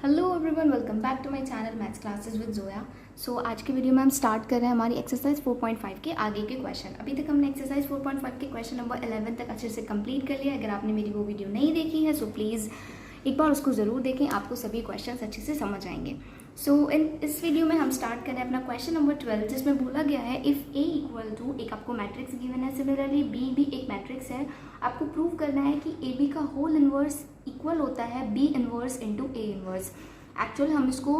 Hello everyone, welcome back to my channel maths classes with Zoya. So आज की video में हम स्टार्ट कर रहे हैं हमारी एक्सरसाइज 4.5 के आगे के क्वेश्चन। अभी तक हमने एक्सरसाइज 4.5 के क्वेश्चन नंबर 11 तक अच्छे से कंप्लीट कर लिया। अगर आपने मेरी वो वीडियो नहीं देखी है सो प्लीज़ एक बार उसको ज़रूर देखें, आपको सभी क्वेश्चन अच्छे से समझ आएंगे। इस वीडियो में हम स्टार्ट करें अपना क्वेश्चन नंबर 12, जिसमें बोला गया है इफ़ ए इक्वल टू, एक आपको मैट्रिक्स गिवन है, सिमिलरली बी भी एक मैट्रिक्स है। आपको प्रूव करना है कि ए बी का होल इन्वर्स इक्वल होता है B inverse into A inverse. Actual हम इसको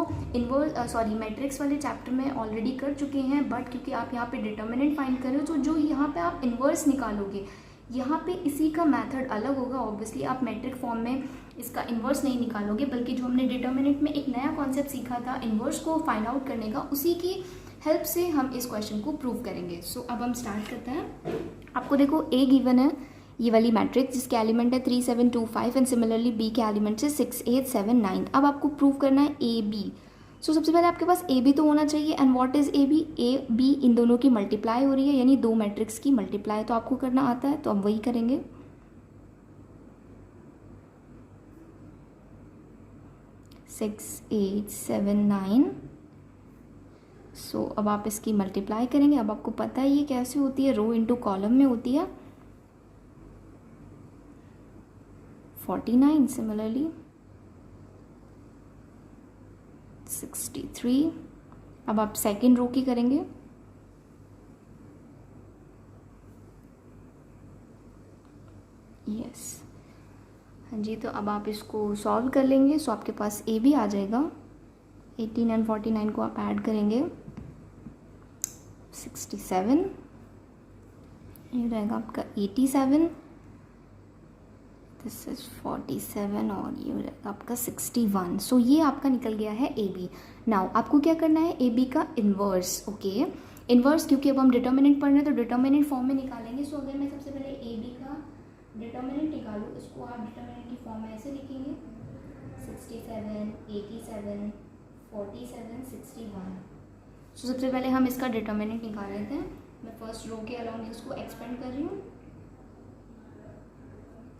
मैट्रिक्स वाले चैप्टर में ऑलरेडी कर चुके हैं, बट क्योंकि आप यहाँ पे डिटर्मिनेंट फाइंड कर रहे हो तो जो यहाँ पे आप इन्वर्स निकालोगे यहाँ पे इसी का मेथड अलग होगा। ऑब्वियसली आप मैट्रिक फॉर्म में इसका इन्वर्स नहीं निकालोगे, बल्कि जो हमने डिटर्मिनेंट में एक नया कॉन्सेप्ट सीखा था इन्वर्स को फाइंड आउट करने का, उसी की हेल्प से हम इस क्वेश्चन को प्रूव करेंगे। सो अब हम स्टार्ट करते हैं। आपको देखो ए गिवन है, ये वाली मैट्रिक्स जिसके एलिमेंट है 3 7 2 5 एंड सिमिलरली बी के एलिमेंट है 6 8 7 9। अब आपको प्रूव करना है ए बी। सो सबसे पहले आपके पास ए बी तो होना चाहिए। And what is A be in दोनों की मल्टीप्लाई हो रही है, यानी दो मैट्रिक्स की मल्टीप्लाई तो आपको करना आता है, तो अब वही करेंगे। सिक्स 8 7 9। सो अब आप इसकी मल्टीप्लाई करेंगे। अब आपको पता है ये कैसे होती है, रो इंटू कॉलम में होती है। 49 सिमिलरली 63। अब आप सेकेंड रो की करेंगे। यस हाँ जी, तो अब आप इसको सॉल्व कर लेंगे। सो आपके पास ए भी आ जाएगा। 18 एंड 49 को आप ऐड करेंगे 67, ये रहेगा आपका 87, दिस इज 47 और ये रहेगा आपका 61। सो ये आपका निकल गया है ए बी। नाउ आपको क्या करना है, ए बी का इन्वर्स। ओके, इन्वर्स क्योंकि अब हम डिटर्मिनेंट पढ़ रहे हैं तो डिटर्मिनेंट फॉर्म में निकालेंगे। सो अगर मैं सबसे पहले ए बी का डिटर्मिनेंट निकालूँ, इसको आप डिटर्मिनेंट की फॉर्म में ऐसे लिखेंगे 67 87 47 61। सो सबसे पहले हम इसका डिटर्मिनेंट निकाल लेते हैं। मैं फर्स्ट रो के अलॉन्ग इसको एक्सपेंड कर रही हूँ।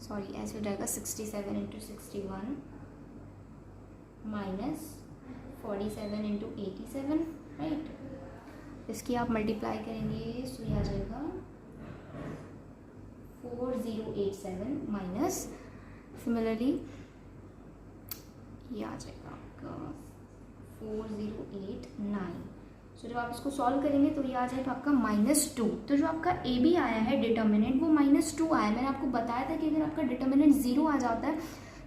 सॉरी, ऐसे हो जाएगा 67 इंटू 61 माइनस 47 इंटू 87, राइट। इसकी आप मल्टीप्लाई करेंगे सो ये आ जाएगा 4087 माइनस सिमिलरली ये आ जाएगा आपका 4089। सो जब आप इसको सॉल्व करेंगे तो ये आ जाएगा आपका -2। तो जो आपका ए बी आया है डिटर्मिनेंट वो -2 आया है। मैंने आपको बताया था कि अगर आपका डिटर्मिनेंट 0 आ जाता है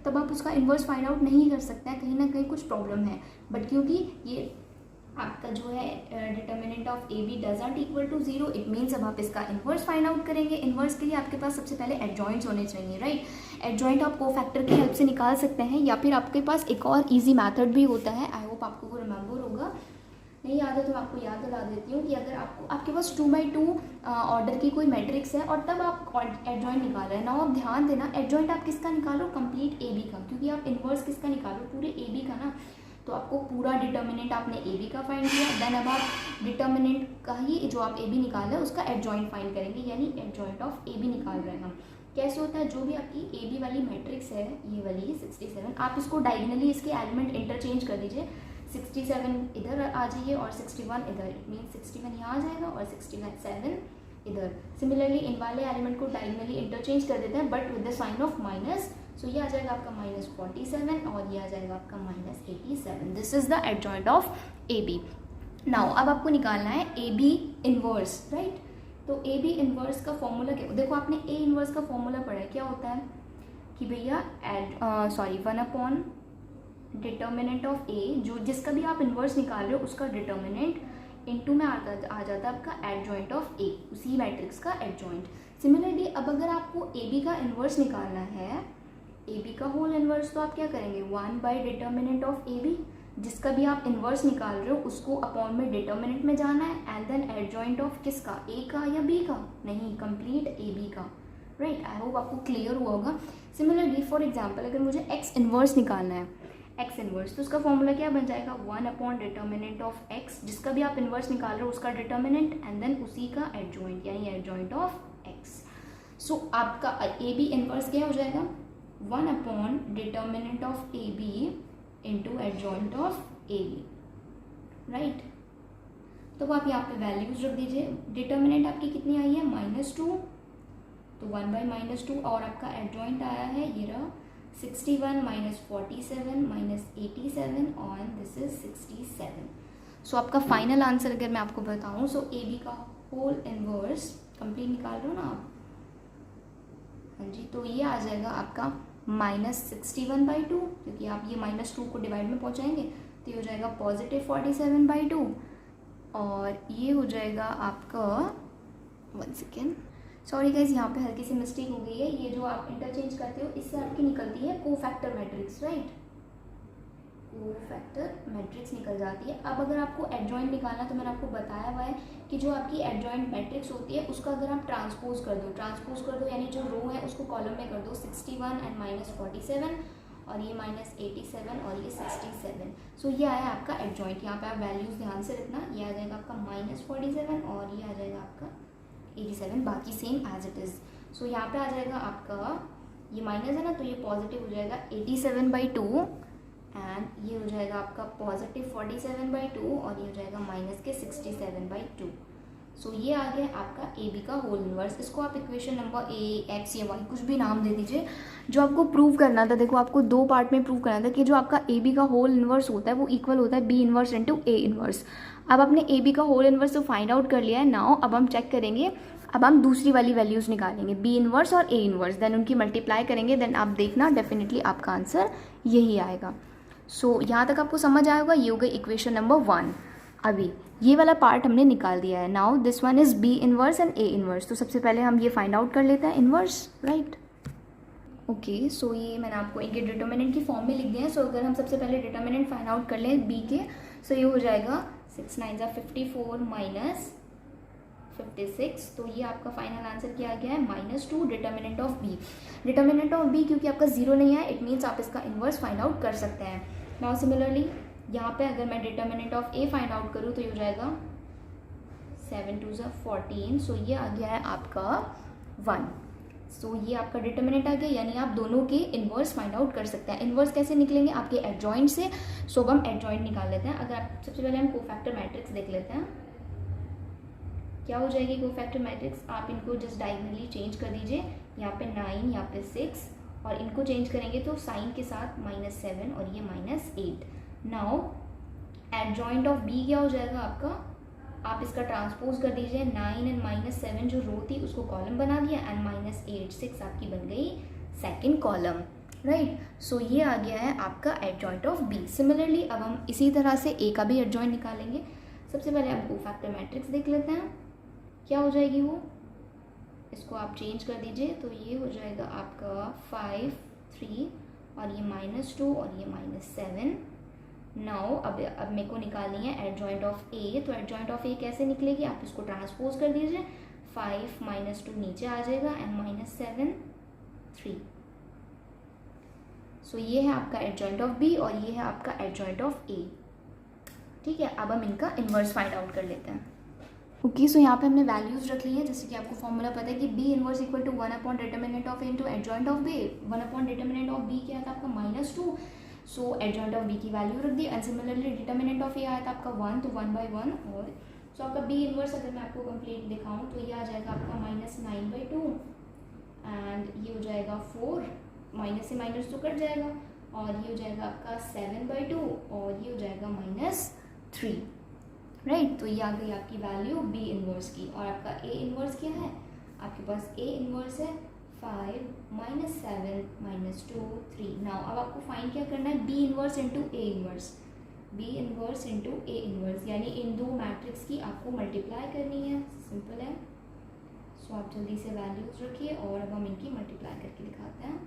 तब आप उसका इन्वर्स फाइंड आउट नहीं कर सकते हैं, कहीं ना कहीं कुछ प्रॉब्लम है। बट क्योंकि ये आपका जो है determinant of A B doesn't equal to 0, it means अब आप इसका इन्वर्स फाइंड आउट करेंगे। इन्वर्स के लिए आपके पास सबसे पहले एडजॉइंट्स होने चाहिए, राइट। एडजॉइंट आप कोफैक्टर की हेल्प से निकाल सकते हैं, या फिर आपके पास एक और ईजी मैथड भी होता है। आई होप आपको वो रिमेंबर होगा। नहीं याद है तो मैं आपको याद दिला देती हूँ कि अगर आपके पास 2x2 ऑर्डर की कोई मैट्रिक्स है और तब आप एडजॉइंट निकाल रहे हैं ना, आप ध्यान देना एडजॉइंट आप किसका निकालो, कंप्लीट ए बी का, क्योंकि आप इन्वर्स किसका निकालो, पूरे ए बी का ना। तो आपको पूरा डिटर्मिनेंट आपने ए बी का फाइंड किया, देन अब आप डिटर्मिनेंट का ही जो आप ए बी निकाला है उसका एडजॉइंट फाइंड करेंगे, यानी एडजॉइंट ऑफ ए बी निकाल रहे हैं हम। कैसे होता है, जो भी आपकी ए बी वाली मैट्रिक्स है, ये वाली 67, आप इसको डायगनली इसके एलिमेंट इंटरचेंज कर दीजिए। 67 इधर आ जाइए और 61 इधर, इट मीन 61 यहाँ आ जाएगा और 67 इधर। सिमिलरली इन वाले एलिमेंट को डायगनली इंटरचेंज कर देते हैं but with the sign of minus. So ये आ जाएगा आपका -47 और ये आ जाएगा आपका -87। This is the adjoint of A B. Now अब आपको निकालना है ए बी इनवर्स, राइट। तो ए बी इनवर्स का फॉर्मूला क्या, देखो आपने ए इनवर्स का फॉर्मूला पढ़ा है, क्या होता है कि भैया 1 अपॉन डिटर्मिनेंट ऑफ ए, जो जिसका भी आप इन्वर्स निकाल रहे हो उसका डिटर्मिनेंट इनटू में आ जाता है आपका एडजॉइंट ऑफ ए, उसी मैट्रिक्स का एडजॉइंट। सिमिलरली अब अगर आपको ए बी का इन्वर्स निकालना है, ए बी का होल इन्वर्स, तो आप क्या करेंगे 1 by determinant of A B, जिसका भी आप इन्वर्स निकाल रहे हो उसको अपॉन में डिटर्मिनेंट में जाना है, एंड देन एडजॉइंट ऑफ किसका, ए का या बी का, नहीं कंप्लीट ए बी का, राइट। आई होप आपको क्लियर हुआ होगा। सिमिलरली फॉर एग्जाम्पल अगर मुझे एक्स इन्वर्स निकालना है, एक्स इन्वर्स, तो उसका फॉर्मूला क्या बन जाएगा 1 अपॉन डिटर्मिनेंट ऑफ एक्स, जिसका भी आप इन्वर्स निकाल रहे हो उसका डिटर्मिनेंट एंड देन उसी का एडजॉइंट, यानी एडजॉइंट ऑफ एक्स। सो आपका ए बी इन्वर्स क्या हो जाएगा 1 upon determinant of A B into adjoint of A B, right. तो आप यहाँ पे वैल्यूज रख दीजिए। डिटर्मिनेंट आपकी कितनी आई है, -2, तो 1/-2, और आपका एडजॉइंट आया है ये रहा 61 - 47 - 87 और दिस इज 67। सो आपका फाइनल आंसर अगर मैं आपको बताऊँ, सो ए बी का होल इनवर्स कंप्लीट निकाल रहे हो ना आप, हाँ जी, तो ये आ जाएगा आपका -61/2, क्योंकि आप ये -2 को डिवाइड में पहुँचाएंगे तो ये हो जाएगा +47/2, और ये हो जाएगा आपका 1 सेकेंड, सॉरी गाइज, यहाँ पे हल्की सी मिस्टेक हो गई है। ये जो आप इंटरचेंज करते हो इससे आपकी निकलती है cofactor matrix, right, cofactor matrix निकल जाती है। अब अगर आपको एडजॉइंट निकालना, तो मैंने आपको बताया हुआ है कि जो आपकी एडजॉइंट मैट्रिक्स होती है उसका अगर आप ट्रांसपोज कर दो यानी जो रो है उसको कॉलम में कर दो, 61 एंड -47 और ये -87 और ये 67। सो ये आया आपका एडजॉइंट। यहाँ पे आप वैल्यूज ध्यान से रखना, ये आ जाएगा आपका -47 और ये आ जाएगा आपका 87, बाकी same as it is. So यहाँ पे आ जाएगा आपका, ये माइनस है ना तो ये पॉजिटिव हो जाएगा 87/2 एंड ये हो जाएगा आपका +47/2 और ये हो जाएगा -67/2। सो ये आ गया आपका ए बी का होल इनवर्स। इसको आप इक्वेशन नंबर ए एक्स या वाई कुछ भी नाम दे दीजिए। जो आपको प्रूव करना था, देखो आपको 2 पार्ट में प्रूव करना था कि जो आपका ए बी का होल इनवर्स होता है वो इक्वल होता है B inverse into A inverse. अब आपने ए बी का होल इनवर्स तो फाइंड आउट कर लिया है। नाउ अब हम चेक करेंगे, अब हम दूसरी वाली वैल्यूज़ निकालेंगे, बी इनवर्स और ए इनवर्स, देन उनकी मल्टीप्लाई करेंगे, देन आप देखना डेफिनेटली आपका आंसर यही आएगा। सो यहाँ तक आपको समझ आएगा। ये हो गई इक्वेशन नंबर 1। अभी ये वाला पार्ट हमने निकाल दिया है। Now this one is B inverse and A inverse. तो सबसे पहले हम ये फाइंड आउट कर लेते हैं इनवर्स, राइट। ओके, सो ये मैंने आपको इनके डिटर्मिनेंट की फॉर्म में लिख दिया है। सो अगर हम सबसे पहले डिटर्मिनेंट फाइंड आउट कर लें बी के, सो ये हो जाएगा 6 9 54 -56। तो ये आपका फाइनल आंसर क्या आ गया है, -2 determinant of B. Determinant of B क्योंकि आपका 0 नहीं है, इट मीन्स आप इसका इनवर्स फाइंड आउट कर सकते हैं। नाउ सिमिलरली यहाँ पे अगर मैं determinant of A find out करूँ तो ये हो जाएगा 7 2 14। सो ये आ गया है आपका 1। सो ये आपका डिटर्मिनेंट आ गया, यानी आप दोनों के इनवर्स फाइंड आउट कर सकते हैं। इनवर्स कैसे निकलेंगे, आपके एडजॉइंट से। सो अब हम एडजॉइंट निकाल लेते हैं। अगर आप सबसे पहले हम कोफैक्टर मैट्रिक्स देख लेते हैं, क्या हो जाएगी कोफैक्टर मैट्रिक्स। आप इनको जस्ट डायगोनली चेंज कर दीजिए, यहाँ पे 9 यहाँ पे 6 और इनको चेंज करेंगे तो साइन के साथ -7 और ये -8। नाउ एडजॉइंट ऑफ बी क्या हो जाएगा आपका, आप इसका ट्रांसपोज कर दीजिए, 9 एंड -7 जो रो थी उसको कॉलम बना दिया एंड -8 6 आपकी बन गई सेकंड कॉलम, राइट। सो ये आ गया है आपका एडजॉइंट ऑफ बी। सिमिलरली अब हम इसी तरह से ए का भी एडजॉइंट निकालेंगे। सबसे पहले आप कोफैक्टर मैट्रिक्स देख लेते हैं, क्या हो जाएगी वो, इसको आप चेंज कर दीजिए तो ये हो जाएगा आपका 5 3 और ये -2 और ये -7। नाउ अब मेरे को निकालनी है एडजॉइंट ऑफ ए। तो एडजॉइंट ऑफ ए कैसे निकलेगी, आप इसको ट्रांसपोज कर दीजिए, 5 -2 नीचे आ जाएगा एंड -7 3। सो ये है आपका एडजॉइंट ऑफ बी और ये है आपका एडजॉइंट ऑफ ए, ठीक है। अब हम इनका इन्वर्स फाइंड आउट कर लेते हैं। ओके, सो यहाँ पे हमने वैल्यूज रख ली है, जैसे कि आपको फॉर्मूला पता है कि B inverse equal to 1 determinant of A into adjoint of B. 1 determinant of B क्या था आपका -2, सो एडजॉइंट ऑफ बी की वैल्यू रख दी। And similarly determinant of A आया था आपका 1, तो 1/1 और सो आपका बी इनवर्स अगर मैं आपको कंप्लीट दिखाऊँ तो ये आ जाएगा आपका -9/2 एंड ये हो जाएगा 4, माइनस से माइनस तो कट जाएगा और ये हो जाएगा आपका 7/2 और ये हो जाएगा -3, राइट। तो ये आ गई आपकी वैल्यू बी इनवर्स की। और आपका ए इनवर्स क्या है, आपके पास ए इनवर्स है 5 -7 -2 3। नाउ अब आपको फाइंड क्या करना है, B inverse into A inverse, B inverse into A inverse, यानी इन दो मैट्रिक्स की आपको मल्टीप्लाई करनी है। सिंपल है। सो आप जल्दी से वैल्यूज रखिए और अब हम इनकी मल्टीप्लाई करके दिखाते हैं।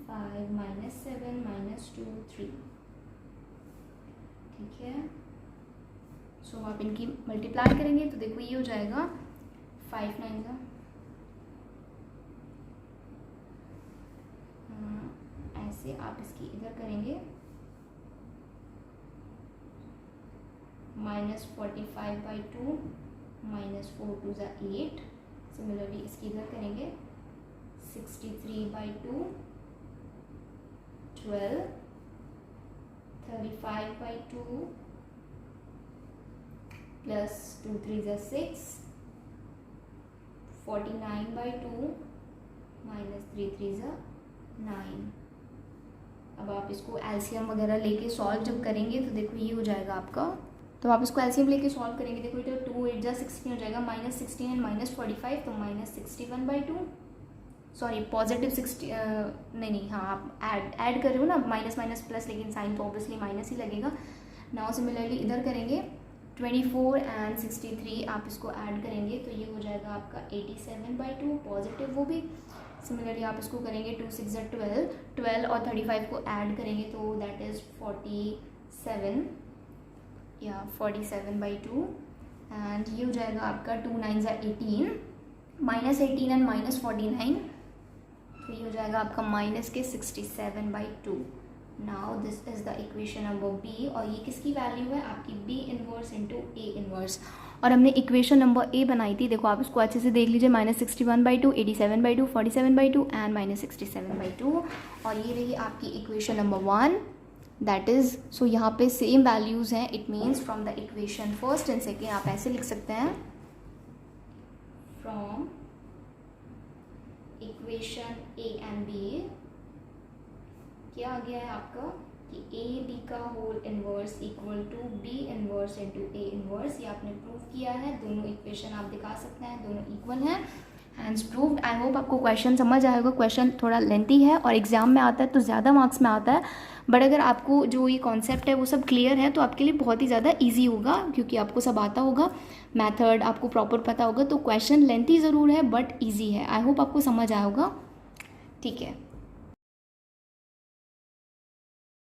5 -7 -2 3, ठीक है। सो आप इनकी मल्टीप्लाई करेंगे तो देखो ये हो जाएगा 5 9 ऐसे आप इसकी इधर करेंगे -45/2 -4 2 8। सिमिलरली इसकी इधर करेंगे 63/2 12 35/2 प्लस 2 3 ज़ा 6, 49/2 माइनस 3 3 ज़ा 9। अब आप इसको एलसीएम वगैरह लेके सॉल्व जब करेंगे तो देखो ये हो जाएगा आपका, तो आप इसको एलसीएम लेके सॉल्व करेंगे, देखो ये तो 2 8 ज़ा 16 हो जाएगा, माइनस 16 एंड माइनस 45 तो माइनस 61/2, सॉरी पॉजिटिव 60 नहीं हाँ आप ऐड कर रहे हो ना, माइनस माइनस प्लस, लेकिन साइन तो ऑब्वियसली माइनस ही लगेगा। नाउ सिमिलरली इधर करेंगे 24 एंड 63 आप इसको ऐड करेंगे तो ये हो जाएगा आपका 87/2 पॉजिटिव वो भी। सिमिलरली आप इसको करेंगे 2 6 ज़ा 12, 12 और 35 को ऐड करेंगे तो दैट इज़ 47 या 47/2 एंड ये हो जाएगा आपका 2 9 ज़ा 18, माइनस 18 एंड माइनस 49 तो ये हो जाएगा आपका माइनस के 67/2। Now this is the equation number B, और ये किसकी वैल्यू है आपकी B inverse into A inverse. और हमने इक्वेशन नंबर ए बनाई थी, देखो आप इसको अच्छे से देख लीजिए, माइनस 61/2, 87/2, 47/2 एंड माइनस 67/2, और ये रही आपकी equation number 1 that is. So यहाँ पे सेम वैल्यूज़ हैं, it means from the equation first and second आप ऐसे लिख सकते हैं, from equation A and B क्या आ गया है आपका कि ए बी का whole inverse equal to B inverse into A inverse, ये आपने प्रूव किया है। दोनों इक्वेशन आप दिखा सकते हैं, दोनों इक्वल हैं, हैंस प्रूव्ड। आई होप आपको क्वेश्चन समझ आएगा। क्वेश्चन थोड़ा लेंथी है और एग्जाम में आता है तो ज़्यादा मार्क्स में आता है, बट अगर आपको जो ये कॉन्सेप्ट है वो सब क्लियर है तो आपके लिए बहुत ही ज़्यादा ईजी होगा, क्योंकि आपको सब आता होगा, मैथड आपको प्रॉपर पता होगा। तो क्वेश्चन लेंथी ज़रूर है बट ईजी है। आई होप आपको समझ आया होगा। ठीक है।